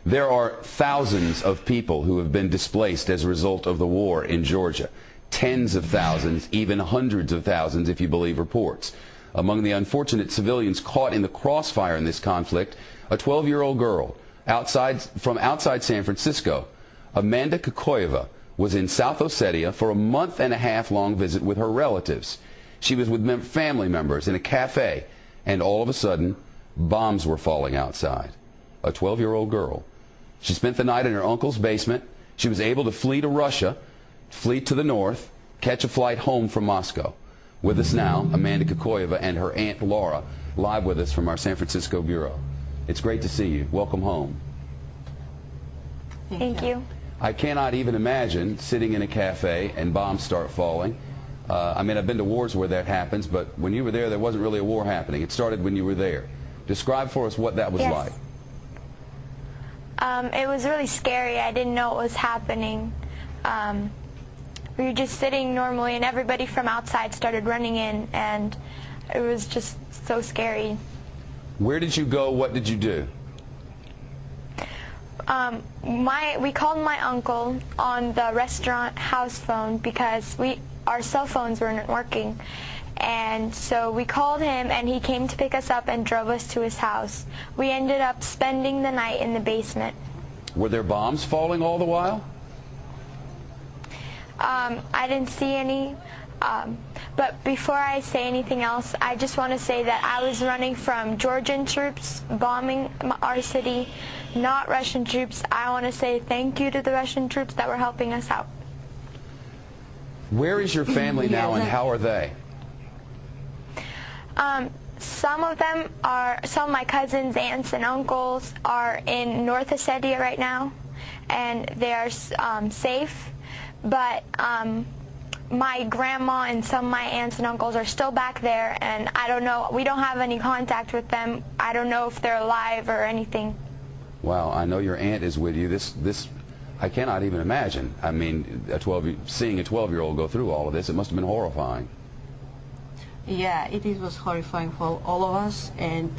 There are thousands of people who have been displaced as a result of the war in Georgia. Tens of thousands, even hundreds of thousands if you believe reports. Among the unfortunate civilians caught in the crossfire in this conflict, a 12-year-old girl from outside San Francisco. Amanda Kokoyeva was in South Ossetia for a month-and-a-half-long visit with her relatives. She was with family members in a cafe, and all of a sudden, bombs were falling outside. A 12-year-old girl. She spent the night in her uncle's basement. She was able to flee to Russia, flee to the north, catch a flight home from Moscow. With us now, Amanda Kokoyeva and her aunt Laura, live with us from our San Francisco bureau. It's great to see you. Welcome home. Thank you. I cannot even imagine sitting in a cafe and bombs start falling. I mean, I've been to wars where that happens, but when you were there wasn't really a war happening. It started when you were there. Describe for us what that was like. It was really scary. I didn't know what was happening. We were just sitting normally, and everybody from outside started running in, and it was just so scary. Where did you go? What did you do? We called my uncle on the restaurant house phone because our cell phones weren't working. And so we called him, and he came to pick us up and drove us to his house. We ended up spending the night in the basement. Were there bombs falling all the while? I didn't see any. But before I say anything else, I just want to say that I was running from Georgian troops bombing our city, not Russian troops. I want to say thank you to the Russian troops that were helping us out. Where is your family now, and how are they? Some of my cousins, aunts, and uncles are in North Ossetia right now, and they are safe. But my grandma and some of my aunts and uncles are still back there, and I don't know. We don't have any contact with them. I don't know if they're alive or anything. Wow, I know your aunt is with you. This I cannot even imagine. I mean, seeing a 12-year-old go through all of this, it must have been horrifying. Yeah, it was horrifying for all of us, and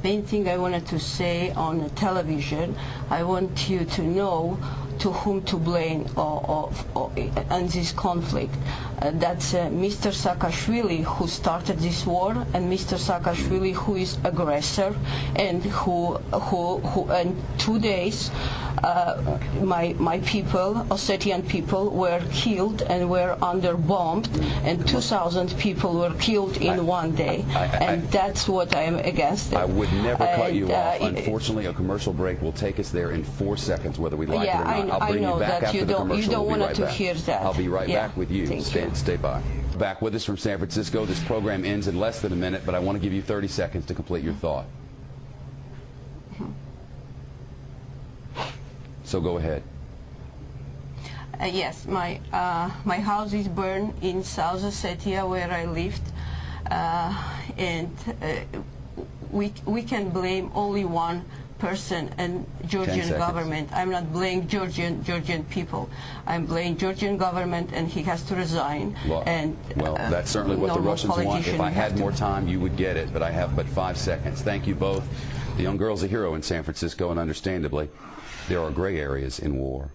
main thing I wanted to say on the television, I want you to know to whom to blame on this conflict. That's Mr. Saakashvili, who started this war, and Mr. Saakashvili, who is aggressor, and who in 2 days my people, Ossetian people, were killed and were under bombed, and 2,000 people were killed in 1 day, and that's what I am against. I would never cut you off. Unfortunately, a commercial break will take us there in 4 seconds, whether we like it or not. I'll bring you back after the commercial. You don't want to hear that. I'll be right back with you. Stay by. Back with us from San Francisco. This program ends in less than a minute, but I want to give you 30 seconds to complete your thought. So go ahead. Yes, my house is burned in South Ossetia, where I lived, and we can blame only one person, and Georgian government. I'm not blaming Georgian people. I'm blaming Georgian government, and he has to resign. Well, that's certainly what the Russians want. If I had more time, you would get it, but I have but 5 seconds. Thank you both. The young girl's a hero in San Francisco, and understandably, there are gray areas in war.